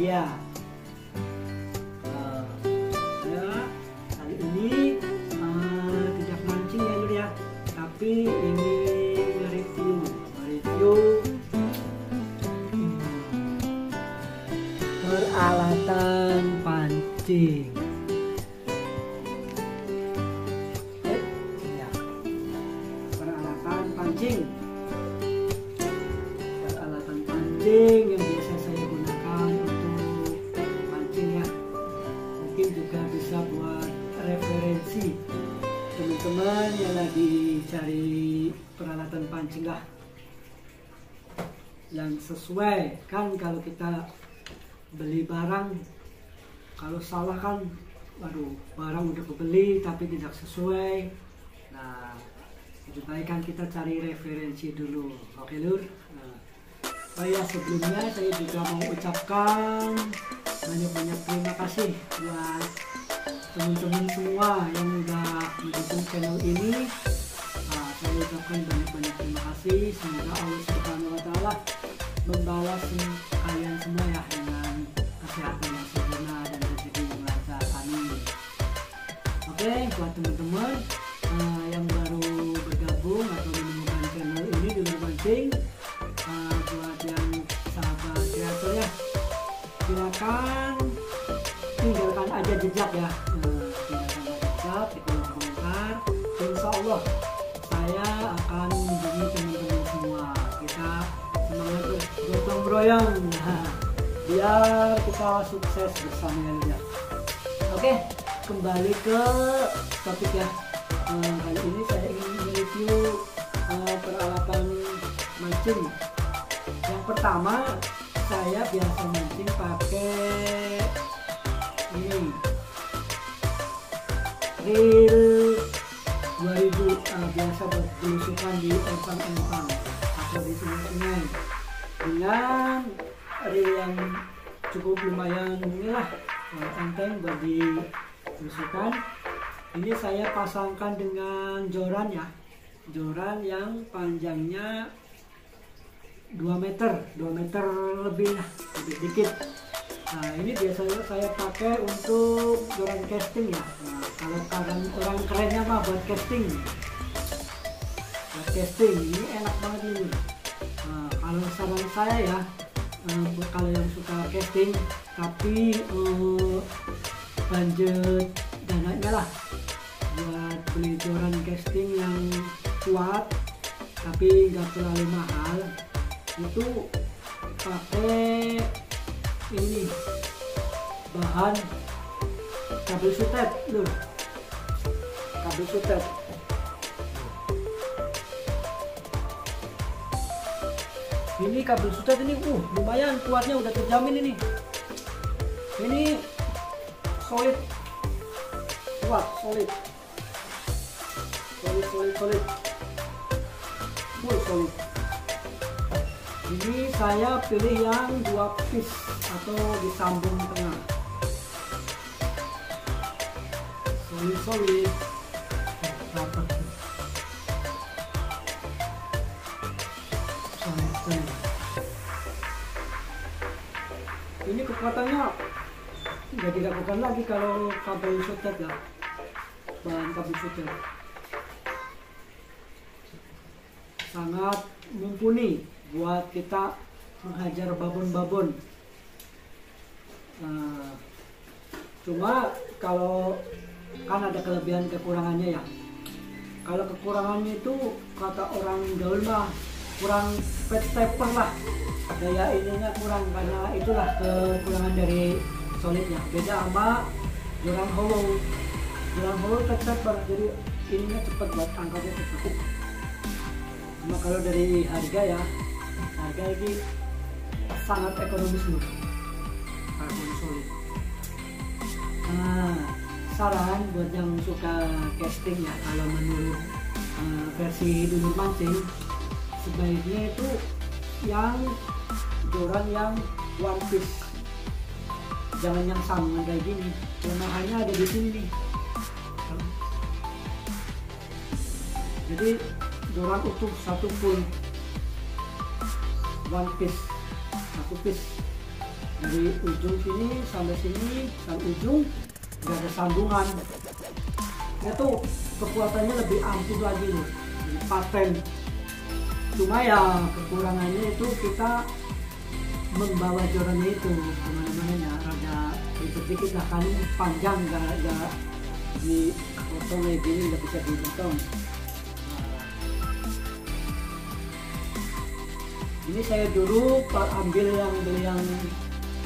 dia. Ya, kali ini tidak mancing ya Lur ya, tapi ini review peralatan pancing. Ya, peralatan pancing yang biasa saya gunakan untuk mancing ya. Mungkin juga bisa buat referensi teman-teman yang lagi cari peralatan pancing lah yang sesuai. Kan kalau kita beli barang, kalau salah kan waduh, barang udah kebeli tapi tidak sesuai. Nah, lebih baik kan kita cari referensi dulu. Oke Lur. Oh ya, sebelumnya saya juga mau ucapkan banyak-banyak terima kasih buat teman-teman semua yang udah mendukung channel ini. Saya ucapkan banyak-banyak terima kasih. Semoga Allah Subhanahu wa Ta'ala membalas kalian semua ya dengan kesehatan yang sempurna dan rezeki yang lancar. Amin. Oke, buat teman-teman yang baru bergabung atau menemukan channel ini di Lur Mancing, buat yang sahabat kreator ya, silakan tinggalkan aja jejak ya, tinggalkan aja jejak di kolom komentar. Insya Allah saya akan menghubungi teman-teman semua. Kita semangat bergotong royong biar kita sukses bersama ya. Oke, kembali ke topik ya. Kali ini saya ingin mereview peralatan mancing. Yang pertama, saya biasa mancing pakai ini reel 2000, biasa buat belusukan di empang-empang atau di sungai-sungai dengan reel yang cukup lumayan inilah, enteng buat di belusukan. Ini saya pasangkan dengan joran ya, joran yang panjangnya 2 meter lebih lah, lebih dikit. Nah, ini biasanya saya pakai untuk joran casting ya. Nah, kalau orang kerennya mah buat casting. Buat casting ini enak banget ini. Nah, kalau saran saya ya, kalau yang suka casting tapi budget dananya lah buat beli joran casting yang kuat tapi nggak terlalu mahal, itu pakai ini bahan kabel sutet loh, kabel sutet. Ini kabel sutet ini lumayan kuatnya, udah terjamin ini solid, kuat, solid, full solid. Ini saya pilih yang 2 piece atau disambung tengah. Solid. Ini kekuatannya nggak diragukan lagi kalau kabel sutet ya, bahan kabel sutet sangat mumpuni buat kita menghajar babon-babon. Cuma kalau kan ada kelebihan kekurangannya ya. Kalau kekurangannya itu kata orang gaul mah kurang pet stepper lah, daya ininya kurang, karena itulah kekurangan dari solidnya. Beda sama joran hollow pet stepper, jadi ininya cepat buat angkatnya cepat. Cuma kalau dari harga ya, harga ini sangat ekonomis loh, karbon solid. Nah, saran buat yang suka casting ya, kalau menurut versi Lur Mancing, sebaiknya itu yang joran yang one piece, jangan yang sambungan kayak gini. Kelemahannya ada di sini nih. Jadi joran utuh satu full one piece, satu piece. dari ujung sini sampai sini sampai ujung nggak ada sambungan. Itu kekuatannya lebih ampuh lagi loh, lebih paten. Cuma ya kekurangannya itu kita membawa jorannya itu kemana-mana ya rada ribet dikit lah, kan panjang nggak dipotong kayak gini, nggak bisa dipotong. Ini saya dulu ambil yang beli yang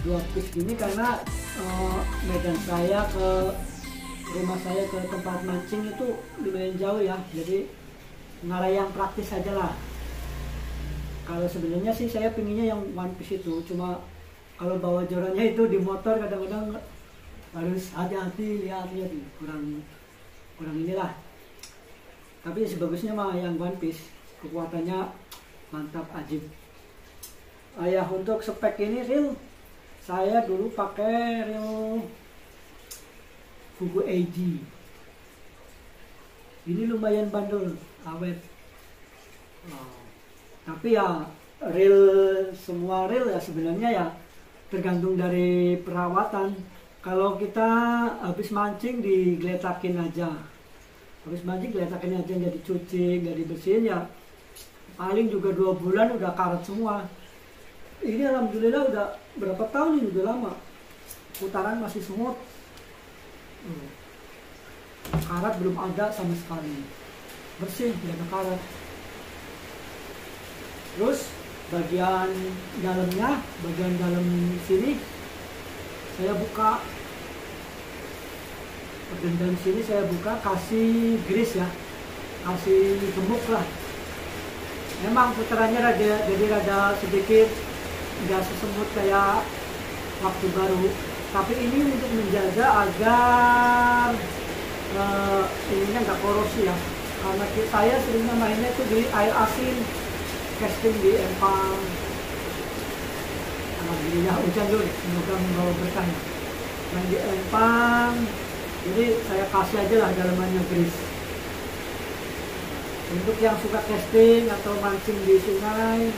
2 piece gini karena medan saya ke rumah saya ke tempat mancing itu lumayan jauh ya, jadi ngarah yang praktis aja lah. Kalau sebenarnya sih saya pinginnya yang 1 piece itu, cuma kalau bawa jorannya itu di motor kadang-kadang harus hati-hati, lihat-lihat kurang inilah. Tapi sebagusnya mah yang 1 piece, kekuatannya mantap ajib. Ya untuk spek ini reel saya dulu pakai reel Fugu AG. Ini lumayan bandel, awet. Tapi ya reel, semua reel ya sebenarnya ya tergantung dari perawatan. Kalau kita habis mancing digeletakin aja, nggak dicuci, nggak dibersihin ya paling juga 2 bulan udah karat semua. Ini alhamdulillah udah berapa tahun ini, udah lama, putaran masih semut, karat belum ada sama sekali, bersih, tidak ada karat. Terus bagian dalamnya, bagian dalam sini saya buka, bagian dalam sini saya buka, kasih grease ya, kasih gemuk lah. Memang putarannya jadi rada sedikit nggak sesemut kayak waktu baru, tapi ini untuk menjaga agar ininya nggak korosi ya, karena saya seringnya mainnya itu di air asin, casting di empang. Alhamdulillah hujan dulu, semoga membawa berkah yang di empang, jadi saya kasih aja lah dalamannya grease. Untuk yang suka casting atau mancing di sungai,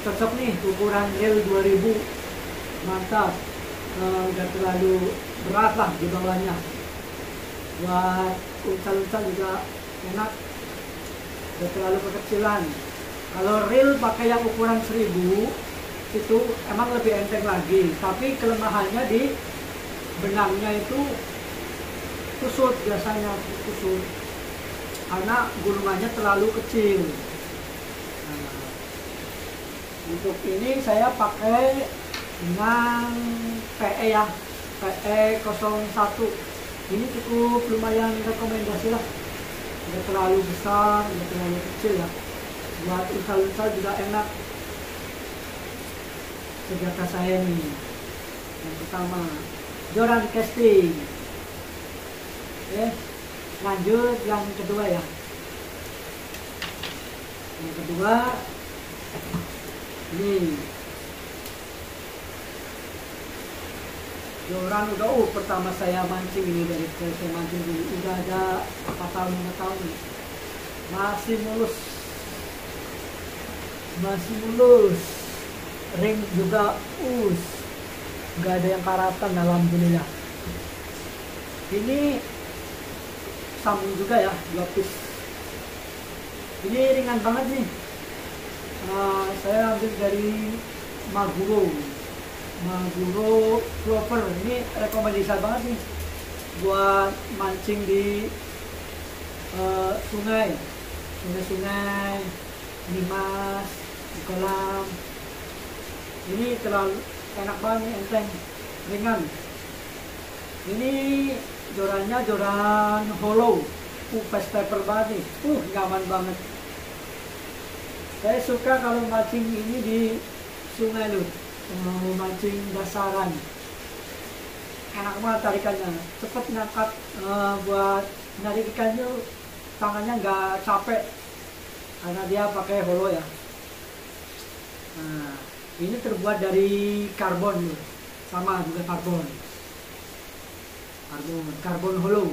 cocok nih ukuran reel 2000, mantap. Nggak terlalu berat lah di bawahnya, buat uncal-uncal juga enak, nggak terlalu kekecilan. Kalau reel pakai yang ukuran 1000 itu emang lebih enteng lagi, tapi kelemahannya di benangnya itu kusut, biasanya kusut karena gulungannya terlalu kecil. Untuk ini saya pakai dengan PE ya, PE 01. Ini cukup lumayan rekomendasi lah, tidak terlalu besar, tidak terlalu kecil ya, buat uncal-uncal juga enak. Senjata saya nih, yang pertama joran casting. Oke, lanjut yang kedua ya. Yang kedua ini joran udah pertama saya mancing ini, dari saya mancing dulu udah ada 4 tahun 5 tahun nih. Masih mulus, ring juga nggak ada yang karatan, alhamdulillah. Ini sambung juga ya, 2 piece. Ini ringan banget nih. Saya ambil dari Maguro Clover. Ini rekomendasi banget nih buat mancing di sungai, limas, di kolam. Ini terlalu enak banget, enteng, ringan. Ini jorannya joran hollow, fast paper banget nih, nyaman banget. Saya suka kalau mancing ini di sungai loh, mancing dasaran, enak banget tarikannya, cepet ngangkat, buat narik ikannya tangannya nggak capek karena dia pakai hollow ya. Nah, ini terbuat dari karbon loh, sama juga karbon hollow.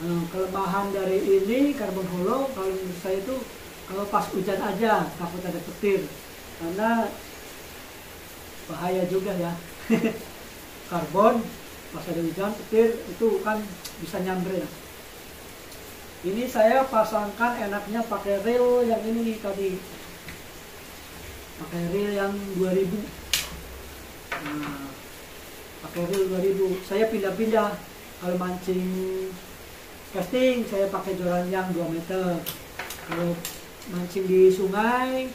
Kelemahan dari ini karbon hollow kalau menurut saya itu kalau pas hujan aja takut ada petir, karena bahaya juga ya karbon. Pas ada hujan petir itu kan bisa nyamber ya. Ini saya pasangkan enaknya pakai reel yang ini tadi, pakai reel yang 2000. Nah, pakai reel 2000 saya pindah-pindah. Kalau mancing casting saya pakai joran yang 2 meter. Kalau mancing di sungai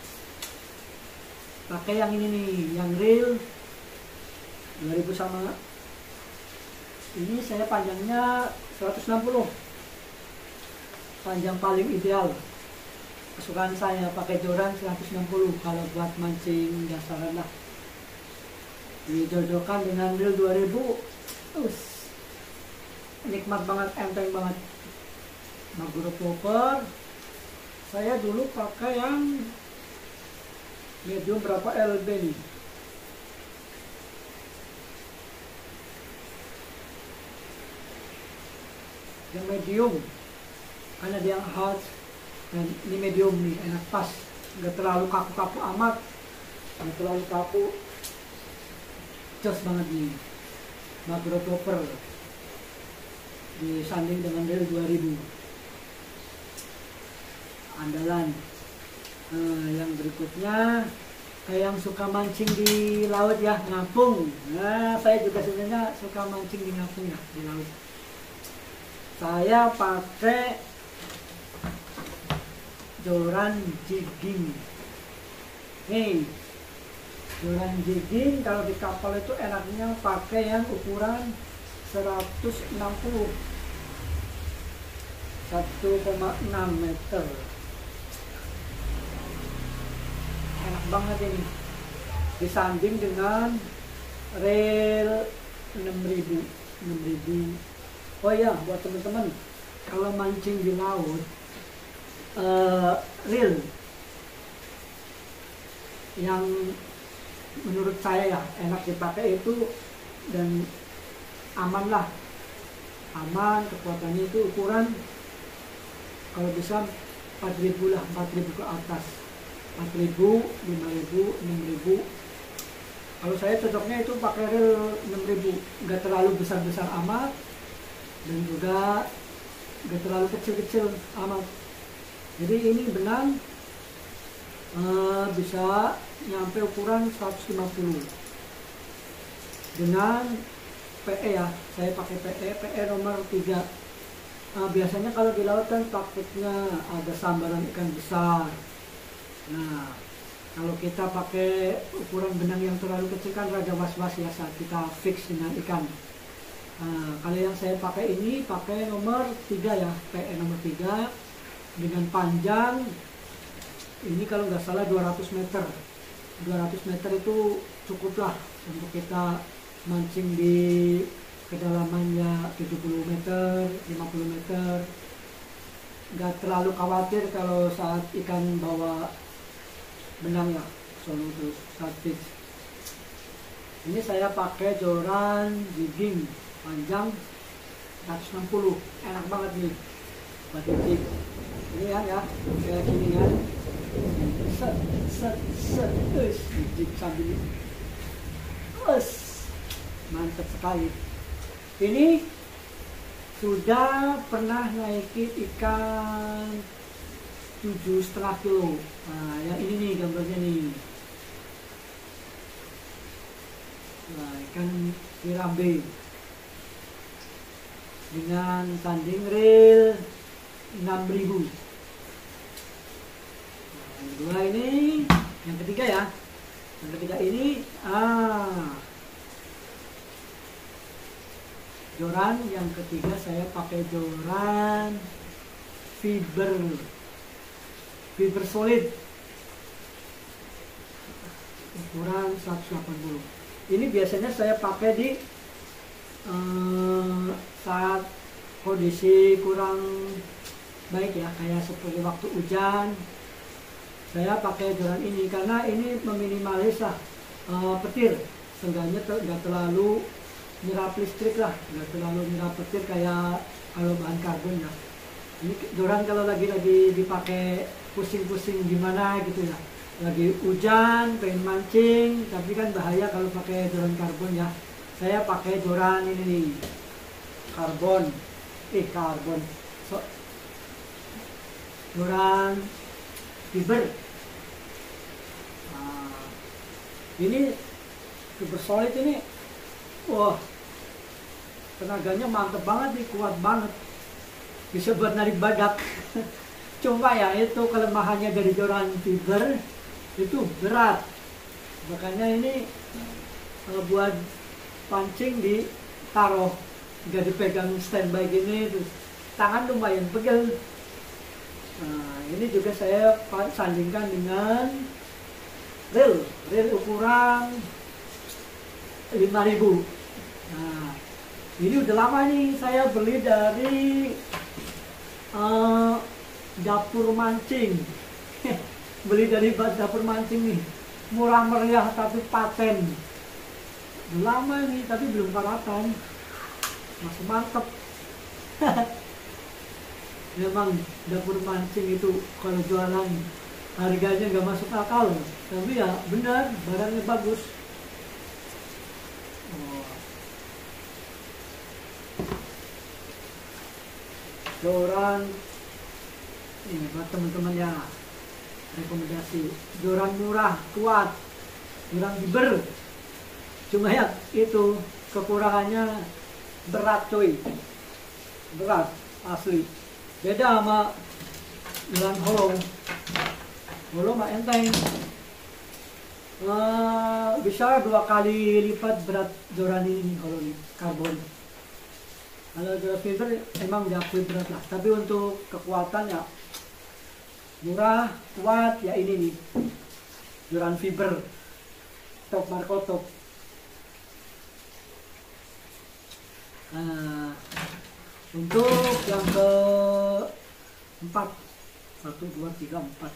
pakai yang ini nih, yang reel 2000 sama. Ini saya panjangnya 160, panjang paling ideal. Kesukaan saya pakai joran 160 kalau buat mancing dasaran lah. Dijodohkan dengan reel 2000, nikmat banget, enteng banget. Maguro popper saya dulu pakai yang medium berapa LB nih, yang medium karena dia yang hard, dan ini medium nih, enak pas, nggak terlalu kaku-kaku amat, nggak terlalu kaku, jos banget nih. Maguro popper disanding dengan reel 2000 andalan. Yang berikutnya kayak yang suka mancing di laut ya, ngapung. Nah, saya juga sebenarnya suka mancing di ngapung ya, di laut. Saya pakai joran jigging. Nih, joran jigging kalau di kapal itu enaknya pakai yang ukuran 160, 1,6 meter. Enak banget ini, disanding dengan reel 6000. Oh ya, buat teman-teman kalau mancing di laut, reel yang menurut saya ya enak dipakai itu dan aman lah, aman, kekuatannya itu ukuran kalau bisa 4000 lah, 4000 ke atas, 4000, 5000, 6000. Kalau saya cocoknya itu pakai reel 6000, nggak terlalu besar-besar amat dan juga nggak terlalu kecil-kecil amat. Jadi ini benang bisa nyampe ukuran 150 dengan PE ya, saya pakai PE nomor 3. Biasanya kalau di laut kan takutnya ada sambaran ikan besar. Nah, kalau kita pakai ukuran benang yang terlalu kecil kan rada was-was ya saat kita fix dengan ikan. Kalau yang saya pakai ini pakai nomor 3 ya, PE nomor 3 dengan panjang ini kalau nggak salah 200 meter. 200 meter itu cukuplah untuk kita mancing di kedalamannya 70 meter, 50 meter. Nggak terlalu khawatir kalau saat ikan bawa benang ya, solo terus saat fix. Ini saya pakai joran jigging panjang 160, enak banget nih buat jig. Ini ya, kayak gini kan, jig sambil mantap sekali. Ini sudah pernah naikin ikan 7,5 kilo. Nah, yang ini nih gambarnya nih. Nah, ikan pirambe dengan tanding reel 6000. Nah, yang kedua ini, yang ketiga ya. Yang ketiga ini, joran yang ketiga saya pakai joran fiber solid ukuran 180. Ini biasanya saya pakai di saat kondisi kurang baik ya, kayak seperti waktu hujan. Saya pakai joran ini karena ini meminimalis lah petir, seenggaknya nggak terlalu nyerap listrik lah, nggak terlalu nyerap petir kayak kalau bahan karbon ya. Ini joran kalau lagi dipakai pusing-pusing gimana gitu ya, lagi hujan pengen mancing, tapi kan bahaya kalau pakai joran karbon ya. Saya pakai joran ini nih, karbon so, joran fiber. Nah, ini super solid ini, wah tenaganya mantep banget nih, kuat banget, bisa buat narik badak. Cuma ya itu kelemahannya dari joran fiber, itu berat, makanya ini buat pancing ditaruh, nggak dipegang standby gini, terus tangan lumayan pegel. Nah ini juga saya sandingkan dengan reel ukuran 5.000. Nah ini udah lama nih saya beli dari dapur mancing. Beli dari dapur mancing nih, murah meriah tapi paten. Udah lama nih tapi belum karatan, masih mantep. Memang dapur mancing itu kalau jualan harganya nggak masuk akal, tapi ya benar, barangnya bagus. Joran ini buat teman-teman ya, rekomendasi joran murah, kuat, joran fiber. Cuma ya itu kekurangannya berat coy, berat asli. Beda sama joran hollow mah enteng. Bisa 2 kali lipat berat joran ini hollow ini, karbon. Kalau joran fiber emang diakui berat lah, tapi untuk kekuatan ya murah, kuat ya ini nih, joran fiber top Marco top. Nah, untuk yang keempat, 1, 2, 3, 4.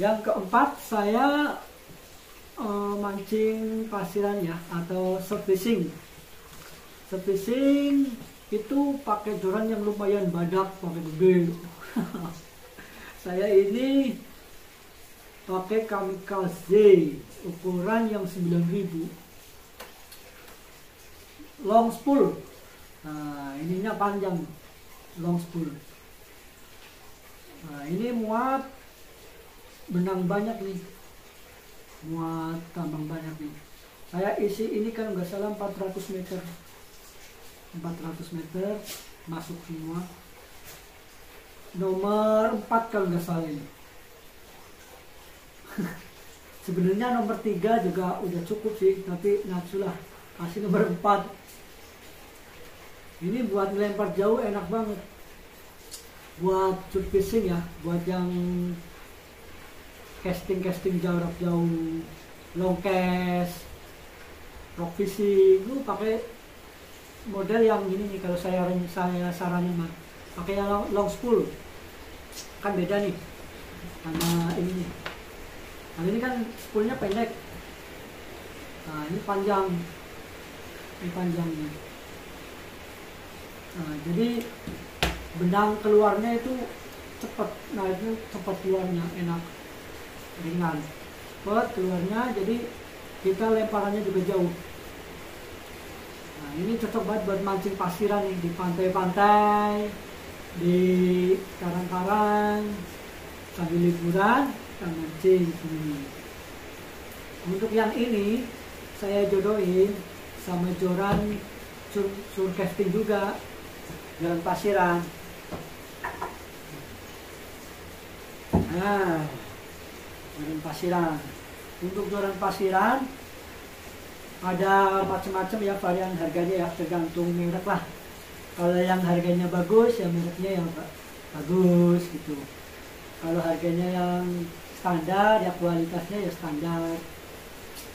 Yang keempat saya mancing pasiran ya, atau surf fishing. Surf fishing itu pakai joran yang lumayan badak, pakai gede. Saya ini pakai Kamikaze ukuran yang 9.000 long spool. Nah ininya panjang, long spool. Nah ini muat benang banyak nih, muat tambang banyak nih. Saya isi ini kan nggak salah 400 meter, 400 meter masuk semua. Nomor 4 kalau nggak salah ini. Sebenarnya nomor 3 juga udah cukup sih, tapi nafsu lah kasih nomor 4. Ini buat melempar jauh enak banget, buat surf fishing ya, buat yang casting jarak jauh, long cast, rock fishing, lu pakai model yang ini nih. Kalau saya saranin mah pakai yang long spool, kan beda nih sama ini nih. Nah ini kan spoolnya pendek, nah ini panjang, ini panjang nih. Nah jadi benang keluarnya itu cepat, nah itu cepat keluarnya, enak, ringan, cepat keluarnya, jadi kita lemparannya juga jauh. Nah ini cocok banget buat mancing pasiran nih, di pantai-pantai, di karang-karang, sambil liburan kita mancing sini. Untuk yang ini saya jodohin sama joran surf casting juga, joran pasiran. Nah joran pasiran, untuk joran pasiran ada macam-macam ya varian harganya ya, tergantung merek lah. Kalau yang harganya bagus ya mereknya yang bagus gitu. Kalau harganya yang standar ya kualitasnya ya standar.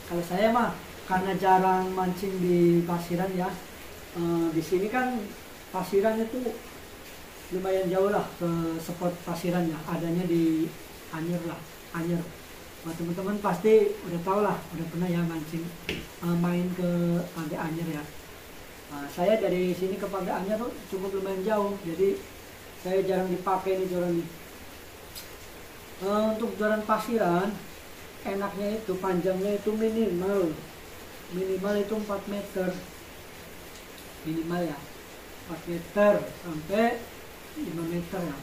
Kalau saya mah karena jarang mancing di pasiran ya, di sini kan pasiran itu lumayan jauh lah ke spot pasiran ya, adanya di Anyer lah, Anyer. Nah, teman-teman pasti udah tahu lah, udah pernah ya mancing main ke Pantai Anyer ya. Nah, saya dari sini ke Pantai Anyer tuh cukup lumayan jauh, jadi saya jarang dipakai nih joran nih. Untuk joran pasiran enaknya itu panjangnya itu minimal itu 4 meter minimal ya, 4 meter sampai 5 meter ya.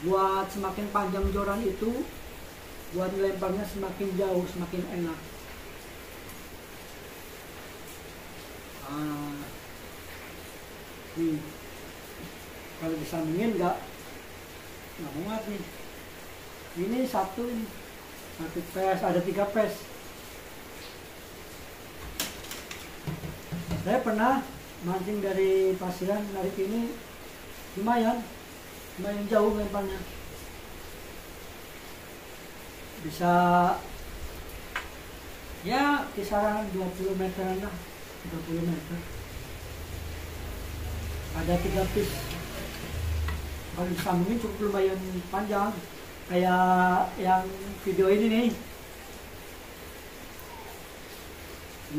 Buat semakin panjang joran itu buat lemparnya semakin jauh semakin enak. Nih, kalau disambungin nggak muat nih. Ini satu pes, ada 3 pes. Saya pernah mancing dari pasiran narik ini lumayan jauh lemparnya, bisa ya kisaran 20 meteran lah, 30 meter. Ada 3 piece. Kalau disambungin cukup lumayan panjang, kayak yang video ini nih.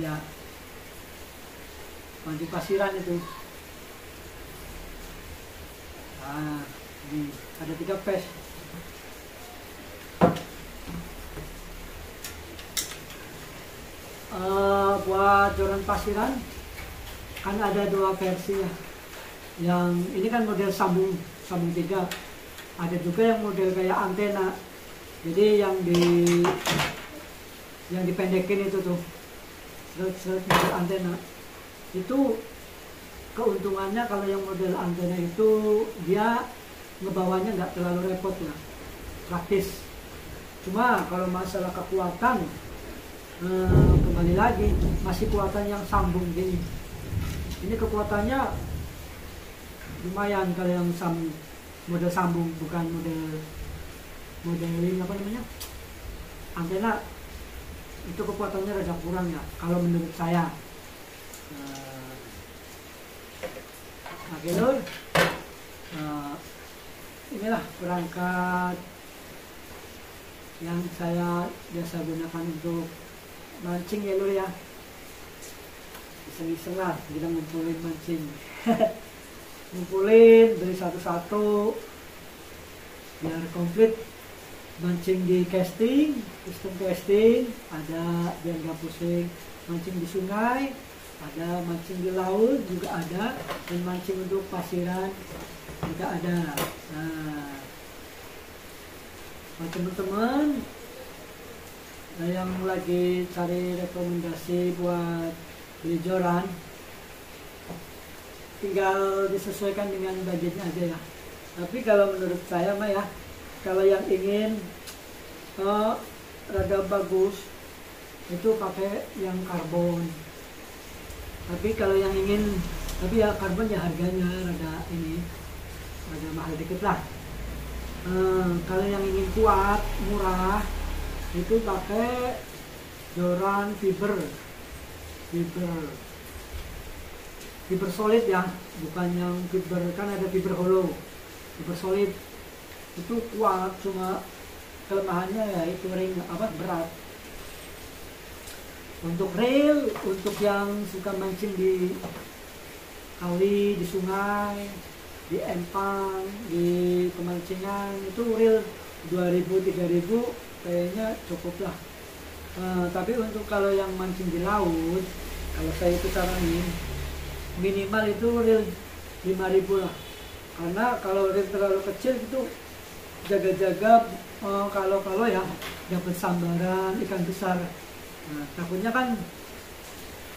Ya, mancing pasiran itu. Nah, ini ada 3 pes. Buat joran pasiran kan ada 2 versi ya. Yang ini kan model sambung 3. Ada juga yang model kayak antena. Jadi yang dipendekin itu tuh, model antena. Itu keuntungannya kalau yang model antena itu dia ngebawanya nggak terlalu repot ya, praktis. Cuma kalau masalah kekuatan, kembali lagi masih kuatan yang sambung gini. Ini kekuatannya lumayan kalau yang model sambung, bukan model ini apa namanya, antena. Itu kekuatannya rada kurang ya kalau menurut saya. Oke lur, inilah perangkat yang saya biasa gunakan untuk mancing ya lur ya. Iseng-iseng lah kita ngumpulin mancing. Ngumpulin beli satu-satu biar komplit mancing di casting, sistem casting ada, biar nggak pusing. Mancing di sungai ada, mancing di laut juga ada, dan mancing untuk pasiran juga ada. Nah, buat teman-teman yang lagi cari rekomendasi buat beli joran, tinggal disesuaikan dengan budgetnya aja ya. Tapi kalau menurut saya mah ya, kalau yang ingin rada bagus itu pakai yang karbon. Tapi kalau yang ingin, tapi ya karbon ya harganya rada mahal dikit lah. Kalau yang ingin kuat, murah, itu pakai joran fiber solid ya, bukan yang fiber, kan ada fiber hollow. Fiber solid itu kuat, cuma kelemahannya ya itu ring berat. Untuk reel, untuk yang suka mancing di kali, di sungai, di empang, di pemancingan, itu reel 2000-3000 kayaknya cukup lah. Tapi untuk kalau yang mancing di laut, kalau saya itu saranin minimal itu reel 5000 lah. Karena kalau reel terlalu kecil itu jaga-jaga kalau ya dapat sambaran ikan besar. Nah, takutnya kan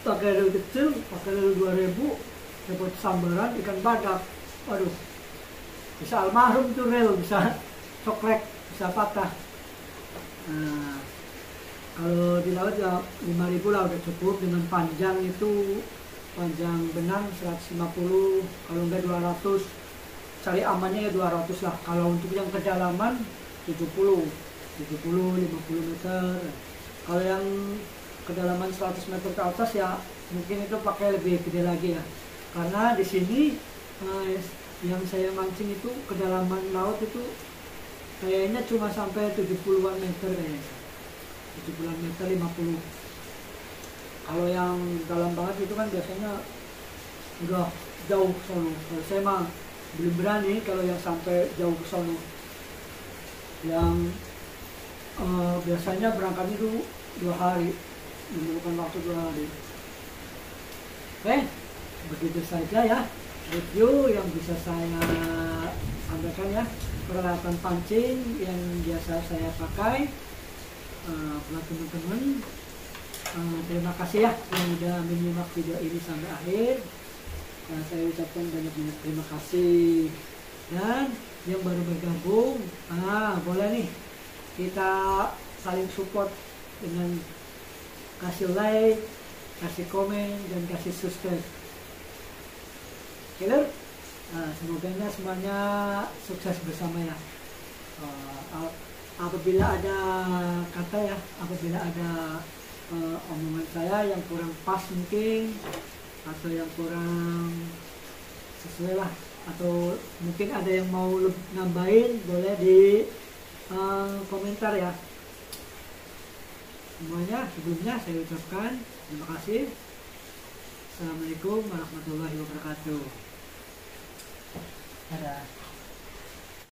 pakai reel kecil, pakai reel 2000 dapat sambaran ikan badak. Waduh, bisa almarhum tuh reel, bisa coklek, bisa patah. Nah, kalau di laut ya 5000 lah udah cukup, dengan panjang itu panjang benang 150, kalau enggak 200. Cari amannya ya 200 lah. Kalau untuk yang kedalaman 70, 50 meter. Kalau yang kedalaman 100 meter ke atas ya mungkin itu pakai lebih gede lagi ya. Karena di sini yang saya mancing itu kedalaman laut itu kayaknya cuma sampai 70-an meter kayaknya. 70-an meter, 50. Kalau yang dalam banget itu kan biasanya udah jauh ke sono. Kalau saya mah belum berani kalau yang sampai jauh ke sono. Yang biasanya berangkat itu 2 hari, memerlukan waktu 2 hari. Oke, begitu saja ya review yang bisa saya sampaikan ya, peralatan pancing yang biasa saya pakai buat teman-teman. Terima kasih ya yang udah menyimak video ini sampai akhir. Saya ucapkan banyak-banyak terima kasih. Dan yang baru bergabung, boleh nih kita saling support dengan kasih like, kasih komen, dan kasih subscribe. Killer, semoga semuanya sukses bersama ya. Apabila ada kata ya, apabila ada omongan saya yang kurang pas mungkin, atau yang kurang sesuai lah, atau mungkin ada yang mau nambahin, boleh di komentar ya. Semuanya sebelumnya saya ucapkan terima kasih. Assalamualaikum warahmatullahi wabarakatuh. Dadah.